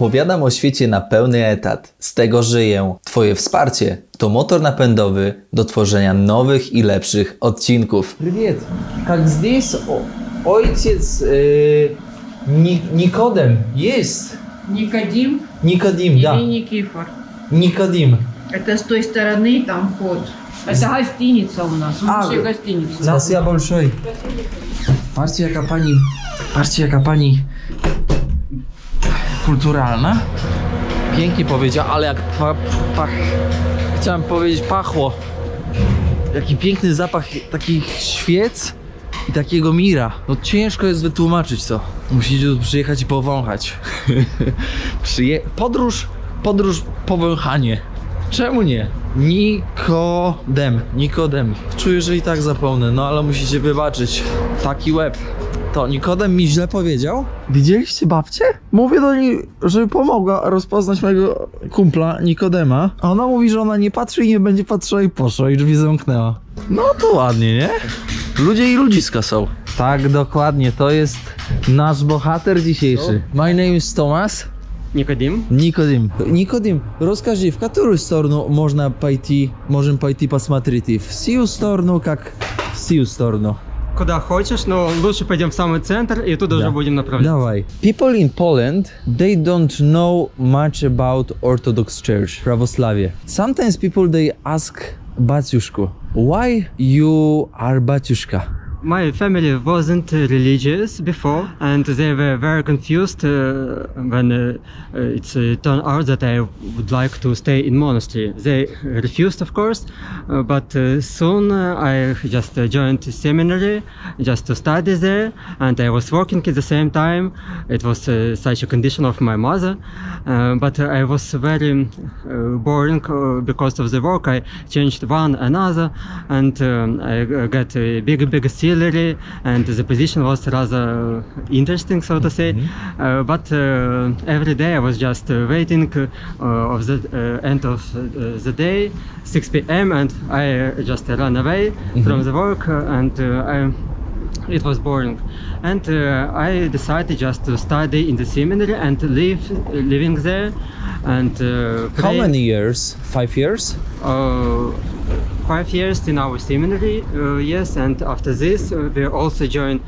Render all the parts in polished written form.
Opowiadam o świecie na pełny etat. Z tego żyję. Twoje wsparcie to motor napędowy do tworzenia nowych i lepszych odcinków. Привет. Как здесь ojciec Nikodem jest? Никодим. Никодим, да. Или Никифор. Никодим. Это с той стороны там вход. Это гостиница у нас. Наша гостиница. Спасибо большое. Patrzcie jaka pani kulturalna. Pięknie powiedział, ale jak chciałem powiedzieć pachło. Jaki piękny zapach takich świec i takiego mira. No ciężko jest wytłumaczyć to. Musicie tu przyjechać i powąchać. Podróż powąchanie. Czemu nie? Nikodem. Czuję, że i tak zapomnę, no ale musicie wybaczyć. Taki łeb. To Nikodem mi źle powiedział? Widzieliście babcię? Mówię do niej, żeby pomogła rozpoznać mojego kumpla Nikodema. A ona mówi, że ona nie patrzy i nie będzie patrzyła i poszła i drzwi zamknęła. No to ładnie, nie? Ludzie i ludziska są. Tak, dokładnie, to jest nasz bohater dzisiejszy. My name is Thomas. Никодим, расскажи, в которую сторону можем пойти посмотреть? В сию сторону, как в сию сторону? Куда хочешь, но лучше пойдем в самый центр и туда уже будем направляться. Давай. People in Poland, they don't know much about Orthodox Church, православие. Sometimes people they ask Batyushku, why you are Batyushka? My family wasn't religious before, and they were very confused when it's turned out that I would like to stay in monastery. They refused, of course, but soon I just joined seminary just to study there, and I was working at the same time. It was such a condition of my mother, but I was very boring because of the work. I changed one another, and I got a big salary, and the position was rather interesting, so to say. But every day I was just waiting of the end of the day, 6 p.m. and I just ran away from the work, and it was boring. And I decided just to study in the seminary and living there. And how many years? 5 years? 5 years in our seminary, yes, and after this we also join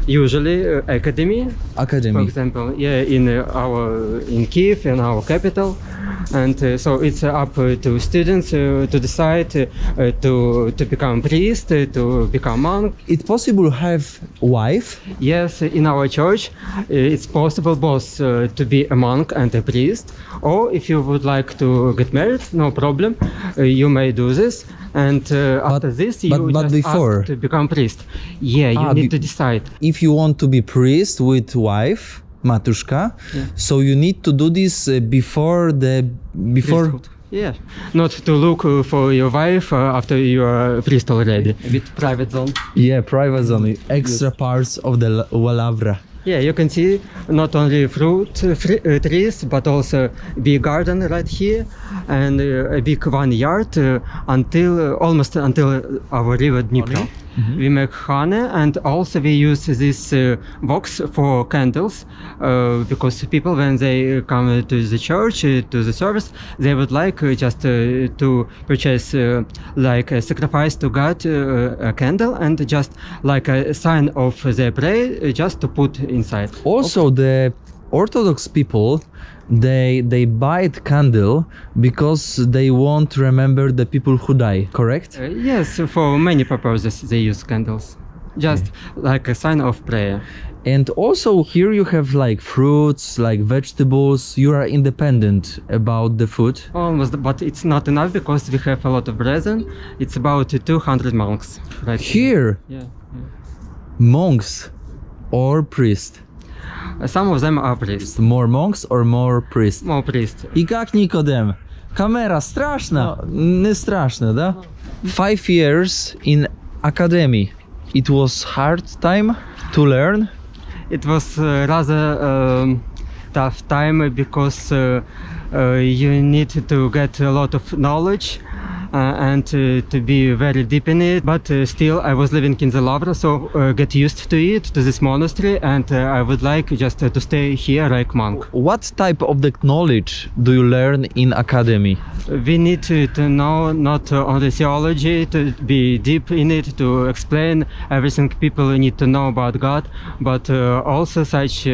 usually academy. For example, in Kiev, in our capital, and so it's up to students to decide to become priest, to become monk. It's possible to have wife? Yes, in our church it's possible both to be a monk and a priest, or if you would like to get married, no problem, you may do this. And after this, you just ask to become priest. Yeah, you need to decide. If you want to be priest with wife, Matuszka, so you need to do this before. Yeah, not to look for your wife after you are a priest already. With private zone. Yeah, private zone. Extra parts of the Ławra. Yeah, you can see not only fruit trees, but also big garden right here, and a big vineyard almost until our river Dnipro. We make honey, and also we use this box for candles, because people, when they come to the church, to the service, they would like just to purchase like a sacrifice to God, a candle, and just like a sign of their prayer, just to put inside. Also, the Orthodox people, they buy the candle because they want to remember the people who die, correct? Yes, for many purposes they use candles, just like a sign of prayer. And also here you have like fruits, like vegetables. You are independent about the food. Almost, but it's not enough because we have a lot of brethren. It's about 200 monks right here. Yeah. Monks or priests? Some of them are priests. More monks or more priests? More priests. I как Nikodem? Kamera straszna. Nie straszna, da? 5 years in academy. It was hard time to learn? It was rather tough time because you need to get a lot of knowledge, and to be very deep in it. But still, I was living in the Ławra, so get used to it, to this monastery, and I would like just to stay here like monk. What type of the knowledge do you learn in academy? We need to know not only theology, to be deep in it, to explain everything people need to know about God, but also such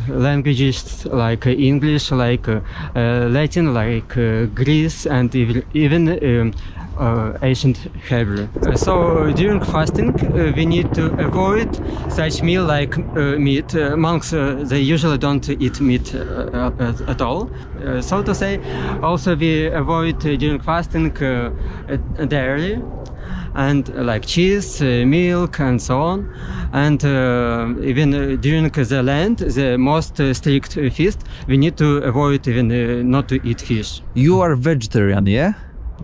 languages like English, like Latin, like Greece, and even ancient Hebrew. So during fasting we need to avoid such meal like meat. Monks they usually don't eat meat at all, so to say. Also we avoid during fasting dairy and like cheese, milk, and so on. And even during the Lent, the most strict feast, we need to avoid even not to eat fish. You are vegetarian, yeah?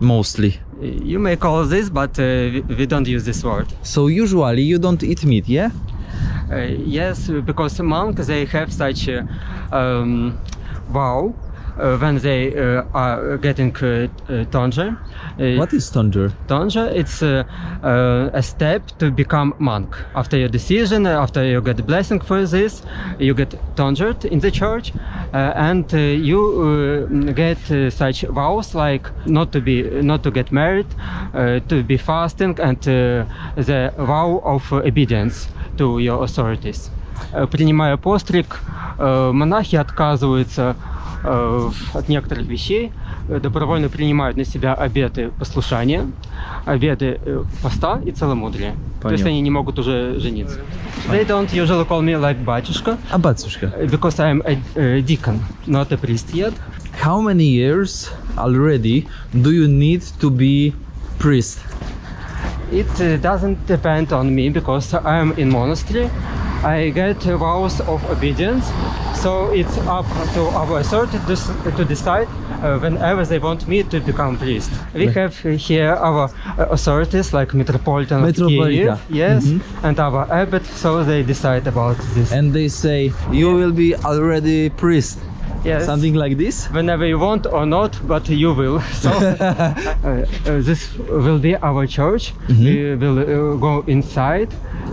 Mostly. You may call this, but we don't use this word. So usually you don't eat meat, yeah? Yes, because monks they have such vow when they are getting tonsure. What is tonsure? Tonsure, it's a step to become monk. After your decision, after you get blessing for this, you get tonsured in the church, and you get such vows like not to get married, to be fasting, and the vow of obedience to your authorities. Принимая постриг, монахи отказываются от некоторых вещей, добровольно принимают на себя обеты послушания, обеты поста и целомудрия. То есть они не могут уже жениться. They don't usually call me like батюшка. A батюшка. Because I'm a deacon, not a priest yet. How many years already do you need to be priest? It doesn't depend on me because I'm in monastery. I get vows of obedience, so it's up to our authority to decide whenever they want me to become priest. We have here our authorities like Metropolitan of Kyiv, yes, and our abbot, so they decide about this. And they say, you will be already priest. Yes. Something like this? Whenever you want or not, but you will. So this will be our church. We will go inside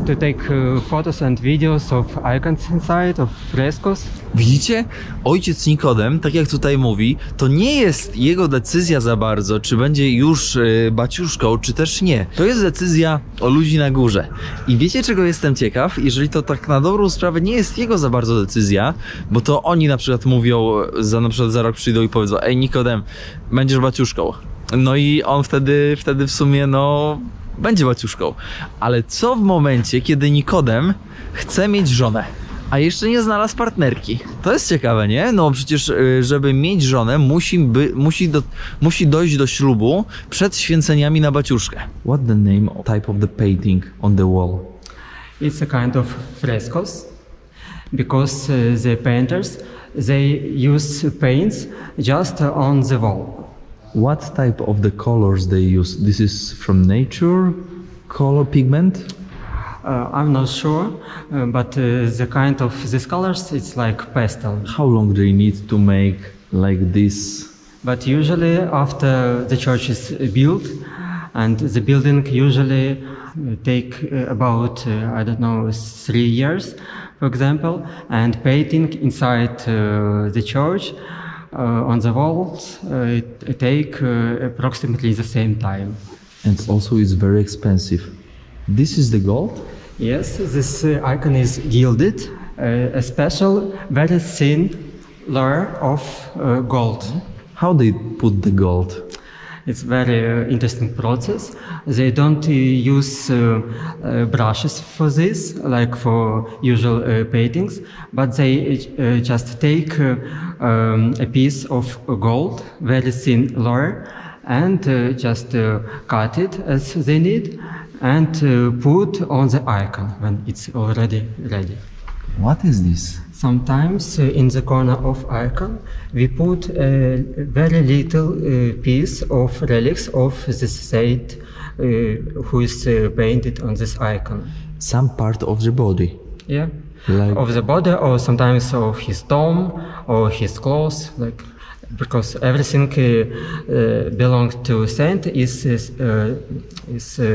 to take photos and videos of icons inside, of frescoes. Widzicie? Ojciec Nikodem, tak jak tutaj mówi, to nie jest jego decyzja za bardzo, czy będzie już baciuszką, czy też nie. To jest decyzja o ludzi na górze. I wiecie, czego jestem ciekaw? Jeżeli to tak na dobrą sprawę nie jest jego za bardzo decyzja, bo to oni na przykład mówią, na przykład za rok przyjdą i powiedzą: ej Nikodem, będziesz baciuszką. No i on wtedy w sumie będzie baciuszką. Ale co w momencie, kiedy Nikodem chce mieć żonę, a jeszcze nie znalazł partnerki? To jest ciekawe, nie? No przecież, żeby mieć żonę, musi dojść do ślubu przed święceniami na baciuszkę. What the name type of the painting on the wall? It's a kind of frescoes, because the painters they use paints just on the wall. What type of the colors they use? This is from nature, color pigment? I'm not sure, but the kind of these colors, it's like pastel. How long do you need to make like this? But usually after the church is built, and the building usually take about, I don't know, 3 years, for example, and painting inside the church on the walls take approximately the same time. And also it's very expensive. This is the gold? Yes, this icon is gilded, a special, very thin layer of gold. How they put the gold? It's very interesting process. They don't use brushes for this, like for usual paintings, but they just take a piece of gold, very thin layer, and just cut it as they need, and put on the icon when it's already ready. What is this? Sometimes in the corner of icon we put a very little piece of relics of the saint who is painted on this icon. Some part of the body? Yeah, like... of the body, or sometimes of his tomb or his clothes, like because everything belongs to saint is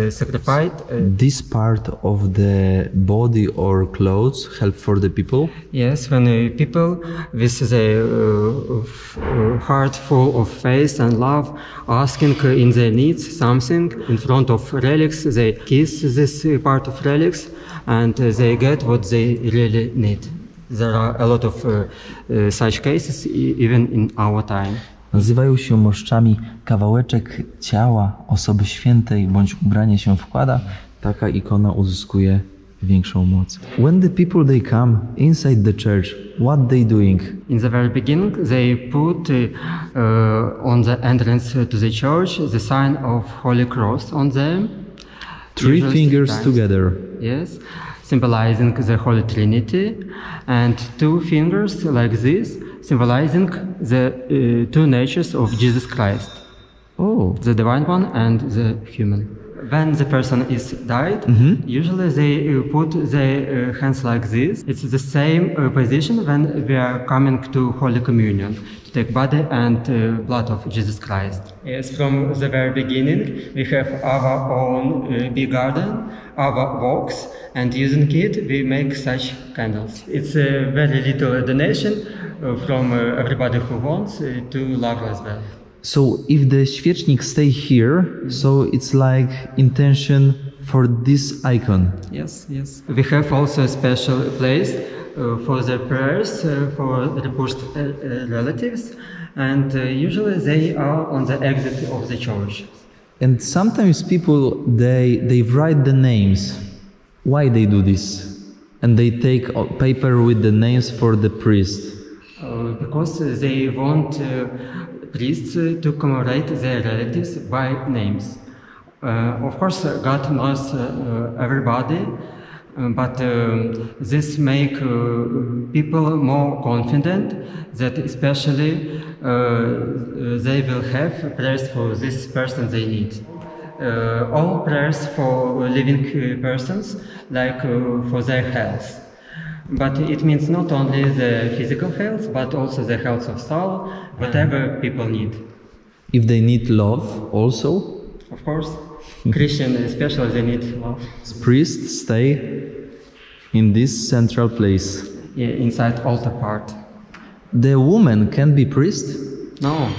sacrificed. This part of the body or clothes help for the people? Yes, when people with the heart full of faith and love asking in their needs something in front of relics, they kiss this part of relics and they get what they really need. There are a lot of such cases even in our time. Nazywają się moszczami. Kawałeczek ciała osoby świętej bądź ubranie się wkłada, taka ikona uzyskuje większą moc. When the people they come inside the church, what they doing? In the very beginning, they put on the entrance to the church the sign of Holy Cross on them. Three fingers times. together. Yes, symbolizing the Holy Trinity, and two fingers like this, symbolizing the two natures of Jesus Christ. Oh. The divine one and the human. When the person is died, usually they put their hands like this. It's the same position when we are coming to Holy Communion, to take body and blood of Jesus Christ. Yes, from the very beginning, we have our own big garden, our walks, and using it, we make such candles. It's a very little donation from everybody who wants to love as well. So if the świecznik stay here, so it's like intention for this icon. Yes, yes. We have also a special place for the prayers for repulsed relatives, and usually they are on the exit of the church. And sometimes people they write the names. Why they do this? And they take paper with the names for the priest. Because they want priests to commemorate their relatives by names. Of course, God knows everybody, but this make people more confident that especially they will have prayers for this person they need. All prayers for living persons, like for their health. But it means not only the physical health, but also the health of soul, whatever people need. If they need love also? Of course. Christian especially, they need love. Priests stay in this central place. Yeah, inside altar part. The woman can be priest? No.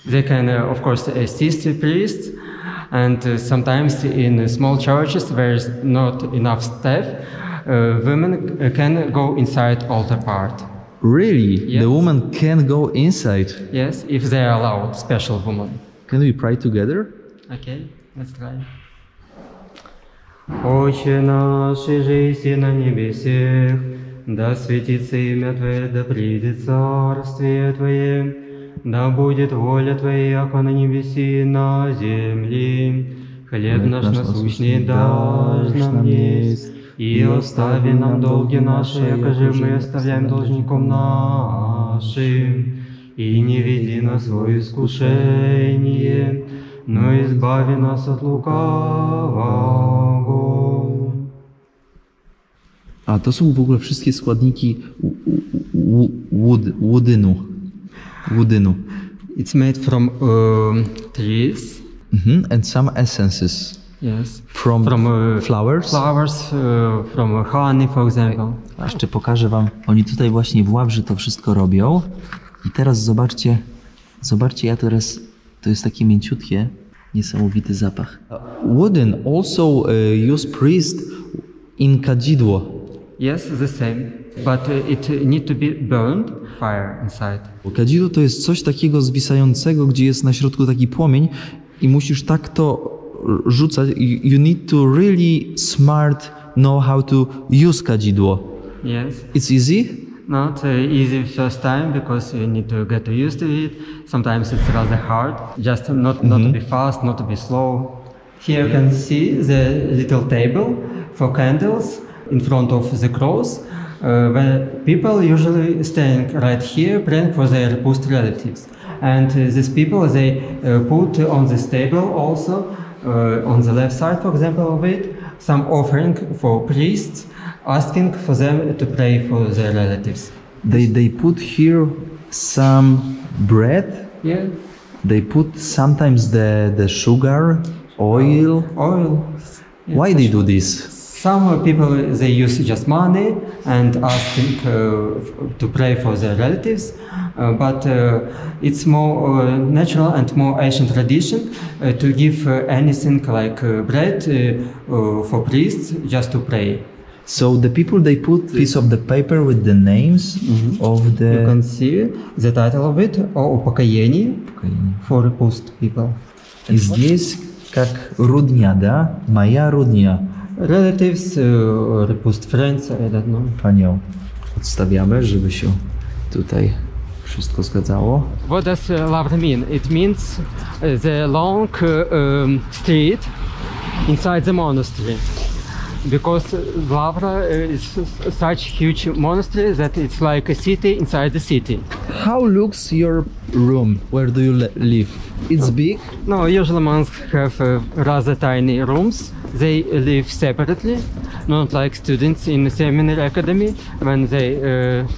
They can, of course, assist the priests, and sometimes in small churches where there's not enough staff, women can go inside altar part. Really? Yes. The woman can go inside? Yes, if they are allowed, special woman. Can we pray together? Okay, let's try. Отче наш, жиси на небесех, да светится имя Твое, да придет царствие Твое, да будет воля Твоя, яко на небеси и на земли. Хлеб наш насущный дашь нам есть, и остави нам долги наши, якоже мы оставляем должником нашим, и не веди нас в искушение, но избави нас от лукавого. A to są w ogóle wszystkie składniki łudynu. It's made from trees. And some essences. Yes. From flowers? Flowers, from honey, for example. A jeszcze pokażę wam, oni tutaj właśnie w Ławrze to wszystko robią. I teraz zobaczcie, to jest takie mięciutkie, niesamowity zapach. Wooden also use priest in kadzidło. Yes, the same, but it need to be burned, fire inside. Kadzidło to jest coś takiego zwisającego, gdzie jest na środku taki płomień i musisz tak to rzucać. You need to really smart know how to use kadzidło. Yes. It's easy? Not easy first time because you need to get used to it. Sometimes it's rather hard. Just not to be fast, not to be slow. Here you can see the little table for candles in front of the cross, where people usually staying right here praying for their repulsed relatives. And these people, they put on this table also, on the left side, for example, of it, some offering for priests, asking for them to pray for their relatives. They put here some bread. Yeah. They put sometimes the sugar, oil. Oil. Yeah, Why they do this? Some people they use just money and asking to pray for their relatives, but it's more natural and more ancient tradition to give anything like bread for priests just to pray. So the people they put piece of the paper with the names of the. You can see the title of it, о упокоении, for repulsed people. И здесь как родня, да? Моя родня. Relatives, repulsed friends, I don't know. Panią odstawiamy, żeby się tutaj wszystko zgadzało. What does Ławra mean? It means the long street inside the monastery. Because Ławra is such huge monastery that it's like a city inside the city. How looks your room? Where do you live? It's big? No, usually monks have rather tiny rooms. They live separately, not like students in the seminary academy when they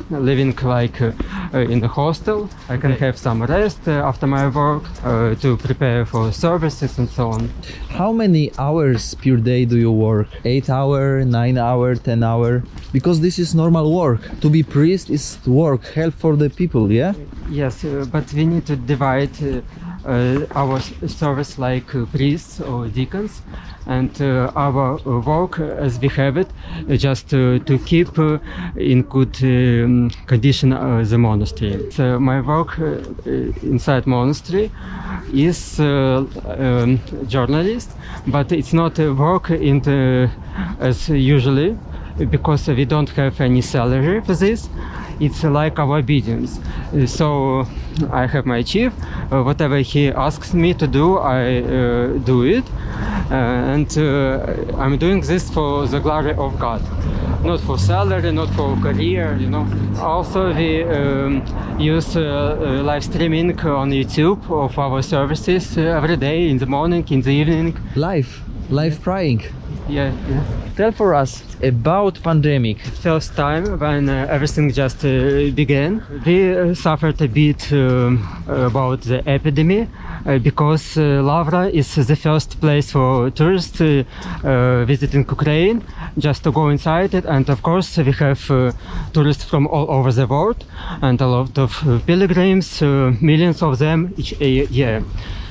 living like in a hostel. I can have some rest after my work to prepare for services and so on. How many hours per day do you work? 8 hour, 9 hour, 10 hour? Because this is normal work. To be priest is work, help for the people, yeah? Yes, but we need to divide our service like priests or deacons, and our work as we have it, just to keep in good condition the monastery. So my work inside monastery is journalist, but it's not work as usually, because we don't have any salary for this. It's like our obedience. So I have my chief, whatever he asks me to do, I do it, and I'm doing this for the glory of God, not for salary, not for career, you know. Also we use live streaming on YouTube of our services every day, in the morning, in the evening. Live praying. Yeah. Tell for us about pandemic. First time when everything just began, we suffered a bit about the epidemic because Ławra is the first place for tourists visiting Ukraine, just to go inside it, and of course we have tourists from all over the world and a lot of pilgrims, millions of them each year.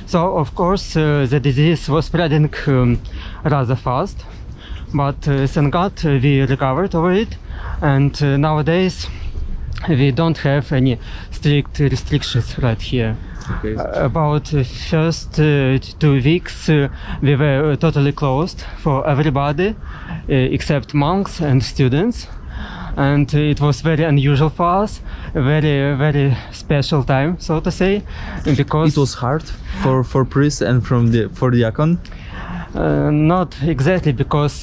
So of course the disease was spreading rather fast, but thank God we recovered over it, and nowadays we don't have any strict restrictions right here. Okay. About first 2 weeks we were totally closed for everybody except monks and students, and it was very unusual for us, very special time, so to say, because It was hard for priests and for diakon. Not exactly, because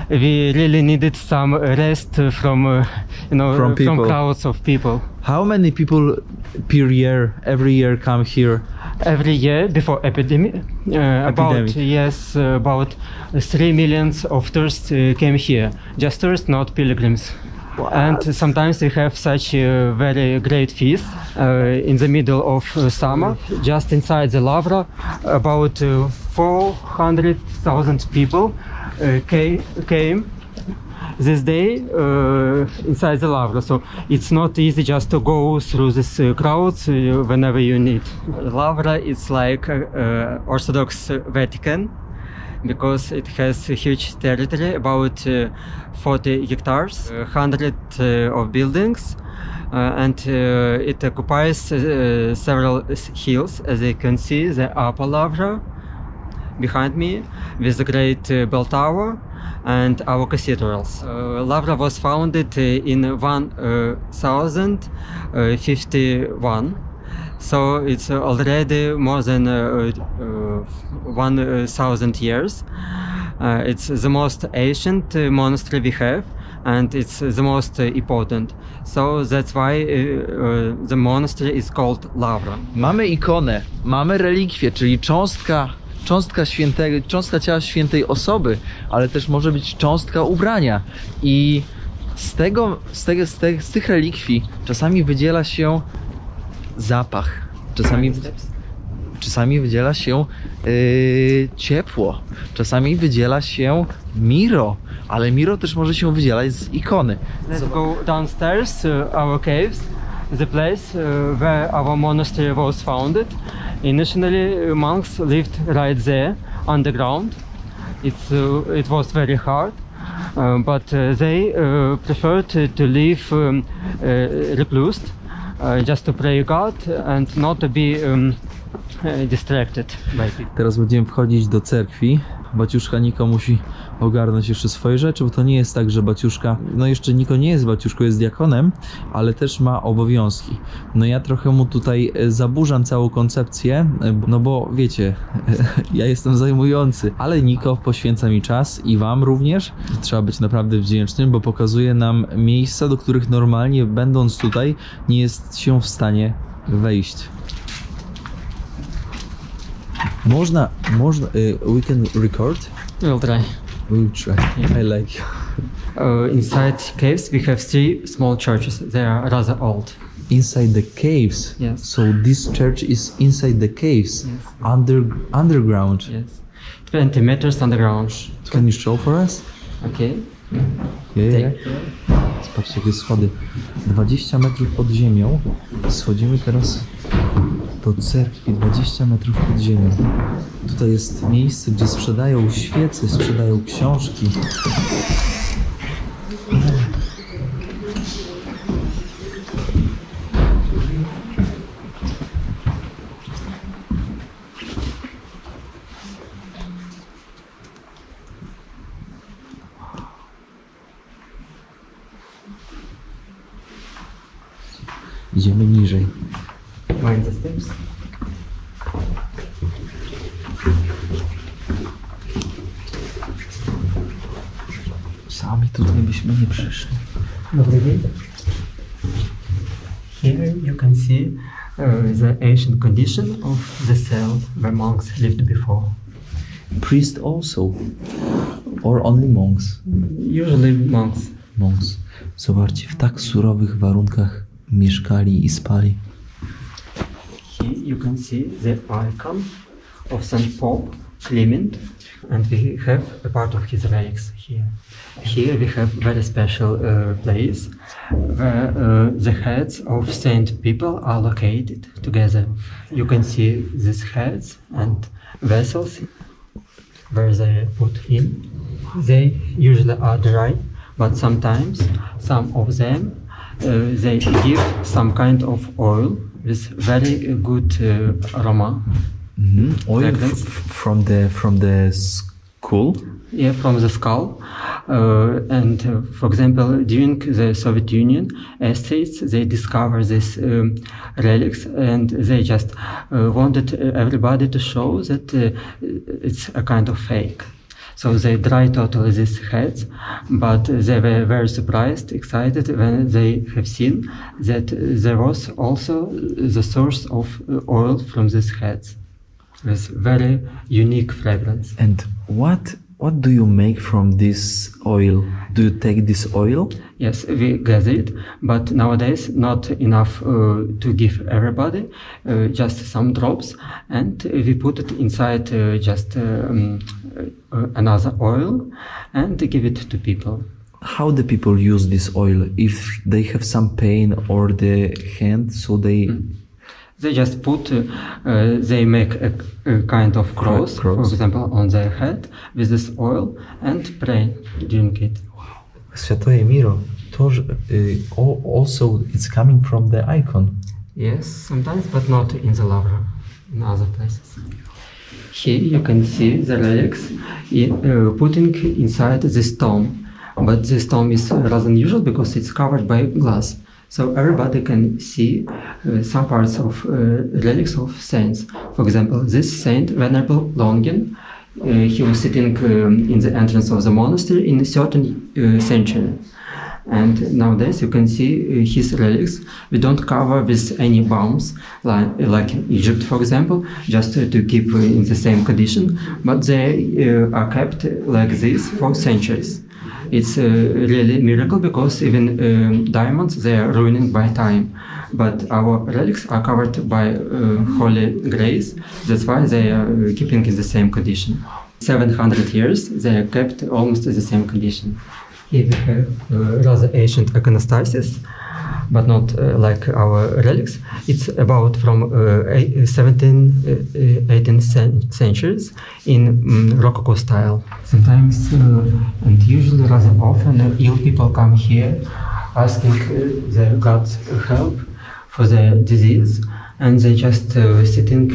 we really needed some rest from From people. from crowds of people. How many people per year, every year come here? Every year before epidemic, about 3 million of tourists came here. Just tourists, not pilgrims. Wow. And sometimes we have such a very great feast in the middle of summer, just inside the Ławra. About 400,000 people came this day inside the Ławra. So it's not easy just to go through these crowds whenever you need. Ławra is like Orthodox Vatican, because it has a huge territory, about 40 hectares, 100 of buildings, and it occupies several hills. As you can see, the upper Ławra behind me, with the great bell tower and our cathedrals. Ławra was founded in 1051. So it's already more than 1,000 years. It's the most ancient monastery we have, and it's the most important. So that's why the monastery is called Ławra. Mamy ikonę, mamy relikwię, czyli cząstka ciała świętej osoby, ale też może być cząstka ubrania. I z tych relikwii czasami wydziela się zapach. Czasami wydziela się ciepło, czasami wydziela się miro, ale miro też może się wydzielać z ikony. Let's go downstairs to our caves, the place where our monastery was founded. Initially, monks lived right there underground. It was very hard, but they preferred to live reclused, just to pray God and not to be distracted by people. Teraz będziemy wchodzić do cerkwi. Baciuszka Niko musi ogarnąć jeszcze swoje rzeczy, bo to nie jest tak, że baciuszka, no jeszcze Niko nie jest baciuszką, jest diakonem, ale też ma obowiązki. No ja trochę mu tutaj zaburzam całą koncepcję, no bo wiecie, ja jestem zajmujący, ale Niko poświęca mi czas i wam również. Trzeba być naprawdę wdzięcznym, bo pokazuje nam miejsca, do których normalnie będąc tutaj nie jest się w stanie wejść. Można, we can record? We'll try. We'll try. I like. Inside caves we have 3 small churches. They are rather old. Inside the caves? Yes. So this church is inside the caves? Yes. Underground? Yes. 20 meters underground. Can you show for us? Okay. Yeah. Zobaczcie, jakie schody. 20 metrów pod ziemią. Schodzimy teraz do cerkwi, 20 metrów pod ziemią. Tutaj jest miejsce, gdzie sprzedają świece, sprzedają książki. Idziemy niżej. Mind the steps. Sami tutaj byśmy nie przyszli. Here you can see the ancient condition of the cell where monks lived before. Priest also? Or only monks? Usually monks. Monks. Zobaczcie, w tak surowych warunkach mieszkali i spali. Here you can see the icon of Saint Pope Clement, and we have a part of his relics here. Here we have very special place where the heads of saint people are located together. You can see these heads and vessels where they put in. They usually are dry, but sometimes some of them they give some kind of oil with very good aroma. Oil from the skull? Yeah, from the skull. And for example, during the Soviet Union estates, they discovered these relics, and they just wanted everybody to show that it's a kind of fake. So they dried totally these heads, but they were very surprised, excited when they have seen that there was also the source of oil from these heads with very unique fragrance. And what do you make from this oil? Do you take this oil? Yes, we gather it, but nowadays not enough to give everybody, just some drops, and we put it inside just another oil and give it to people. How do people use this oil? If they have some pain or the hand, so they... They just put, they make a kind of cross, for example, on their head with this oil and pray during it. Świętoje Miro, to also it's coming from the icon. Yes, sometimes, but not in the Ławra, in other places. Here you can see the relics putting inside the stone, but the stone is rather unusual because it's covered by glass. So everybody can see some parts of relics of saints. For example, this saint, Venerable Longin, he was sitting in the entrance of the monastery in a certain century. And nowadays you can see his relics. We don't cover with any bombs, like in Egypt, for example, just to keep in the same condition, but they are kept like this for centuries. It's really a miracle because even diamonds, they are ruining by time. but our relics are covered by holy grace. That's why they are keeping in the same condition. 700 years they are kept almost in the same condition. Here we have rather ancient iconostasis, but not like our relics. It's about from 17th, 18th centuries in Rococo style. Sometimes and usually rather often ill people come here asking their God's help for their disease, and they just sitting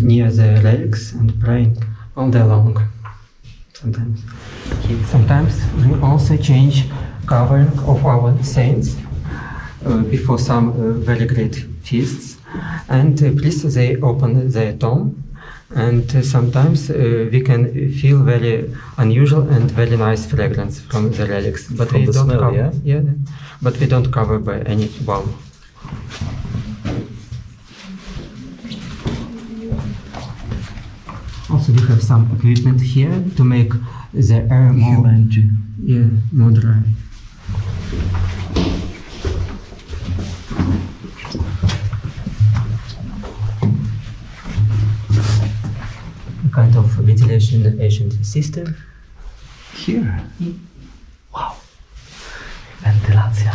near the relics and praying all day long. Sometimes we also change covering of our saints before some very great feasts, and priests they open their tomb, and sometimes we can feel very unusual and very nice fragrance from the relics, but from we the don't smell, cover. yeah? But we don't cover by any balm. Also, we have some equipment here to make the air more dry. A kind of ventilation ancient system. Here? Wow. Wentylacja.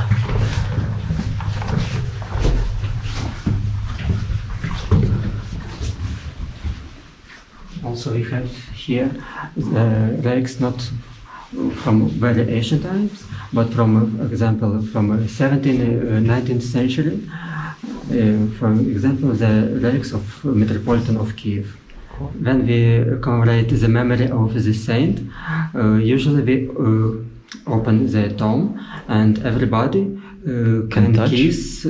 Also, we have here the relics not from very ancient times, but from example from 17th, 19th century. For example, the relics of Metropolitan of Kiev. When we commemorate the memory of the saint, usually we open the tomb, and everybody can kiss,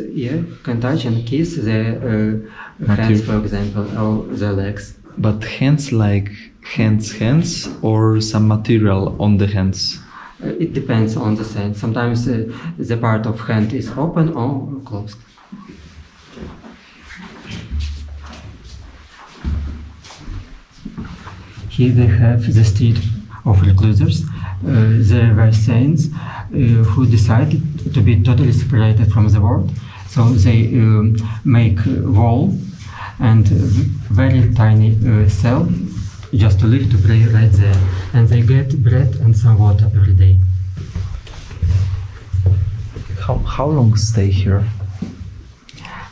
can touch and kiss the hands, for example, or the legs. But hands like hands or some material on the hands? It depends on the saint. Sometimes the part of hand is open or closed. Here we have the street of reclusers. There were saints who decided to be totally separated from the world. So they make wall and very tiny cell just to live, to pray right there. And they get bread and some water every day. How long stay here?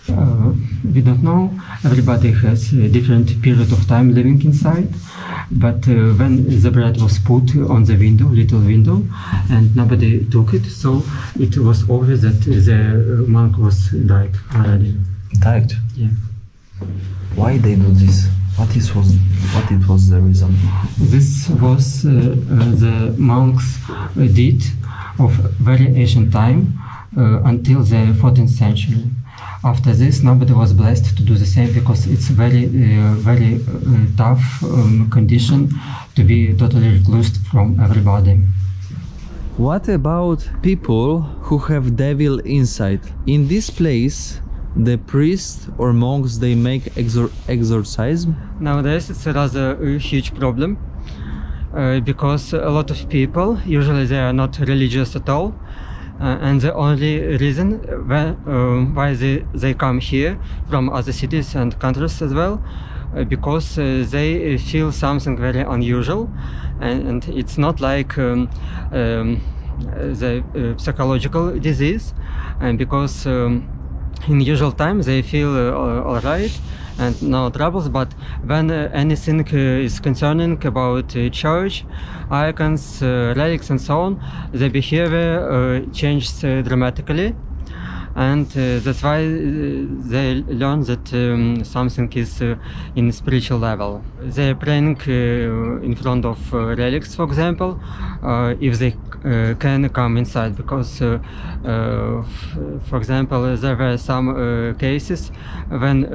We don't know. Everybody has a different period of time living inside. But when the bread was put on the window, little window, and nobody took it, so it was obvious that the monk was died already. Died? Yeah. Why they do this? What it was the reason? This was the monks' deed of very ancient time until the 14th century. After this, nobody was blessed to do the same because it's very tough condition to be totally reclused from everybody. What about people who have devil inside? In this place, the priests or monks, they make exorcism? Nowadays it's a rather huge problem because a lot of people, usually they are not religious at all, and the only reason why they come here from other cities and countries as well, because they feel something very unusual, and it's not like the psychological disease, and because in usual time they feel all right and no troubles, but when anything is concerning about church, icons, relics and so on, the behavior changes dramatically, and that's why they learn that something is in spiritual level. They're praying in front of relics, for example, if they can come inside, because for example there were some cases when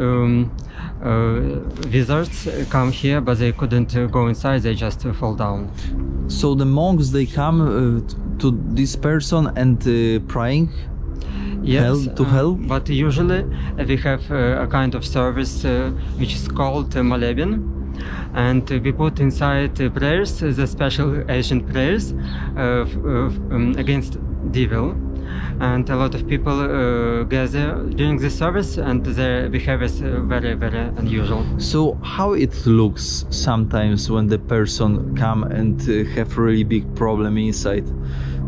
wizards come here but they couldn't go inside, they just fall down. So the monks, they come to this person and praying? Yes, to help? But usually we have a kind of service which is called moleben, and we put inside prayers, the special ancient prayers against devil, and a lot of people gather during the service, and their behavior is very, very unusual. So how it looks sometimes when the person come and have really big problem inside?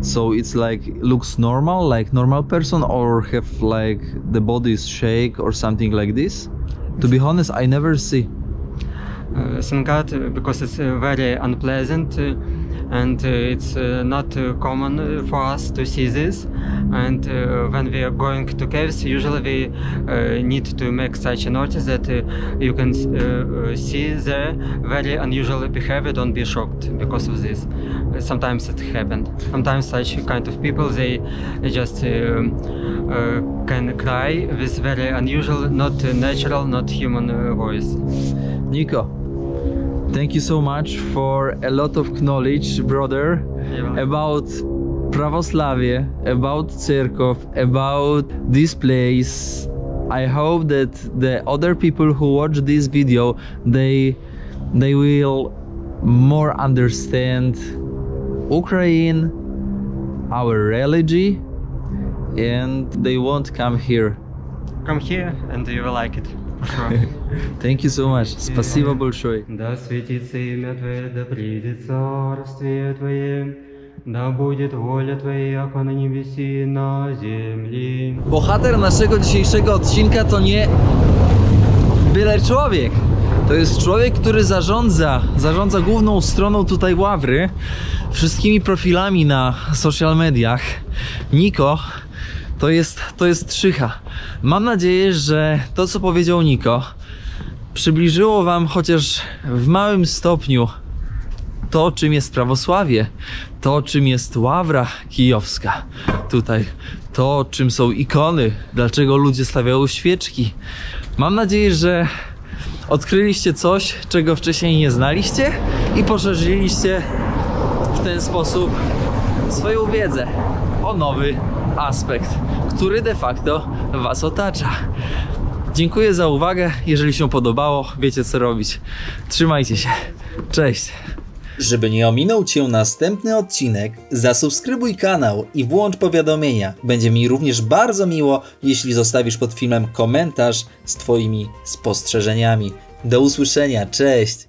So it's like looks normal, like normal person, or have like the body is shake or something like this? To be honest, I never see. Thank God, because it's very unpleasant and it's not common for us to see this. And when we are going to caves, usually we need to make such a notice that you can see the very unusual behavior. Don't be shocked because of this. Sometimes it happens. Sometimes such kind of people, they just can cry with very unusual, not natural, not human voice. Nico, thank you so much for a lot of knowledge, brother, about prawosławie, about cerkwi, about this place. I hope that the other people who watch this video, they will more understand Ukraine, our religion, and they won't come here. Come here and you will like it. Sure. Thank you so much. Спасибо большое. Да светится имя Твое, да придет царствие Твое, да будет воля Твоя, яко на небеси, на земли. Bohater naszego dzisiejszego odcinka to nie byle człowiek. To jest człowiek, który zarządza główną stroną tutaj Ławry, wszystkimi profilami na social mediach. Niko to jest trzycha. Mam nadzieję, że to, co powiedział Niko, przybliżyło wam chociaż w małym stopniu to, czym jest prawosławie, to, czym jest Ławra Kijowska tutaj, to, czym są ikony, dlaczego ludzie stawiają świeczki. Mam nadzieję, że odkryliście coś, czego wcześniej nie znaliście i poszerzyliście w ten sposób swoją wiedzę o nowy aspekt, który de facto was otacza. Dziękuję za uwagę. Jeżeli się podobało, wiecie co robić. Trzymajcie się. Cześć. Żeby nie ominął Cię następny odcinek, zasubskrybuj kanał i włącz powiadomienia. Będzie mi również bardzo miło, jeśli zostawisz pod filmem komentarz z Twoimi spostrzeżeniami. Do usłyszenia, cześć!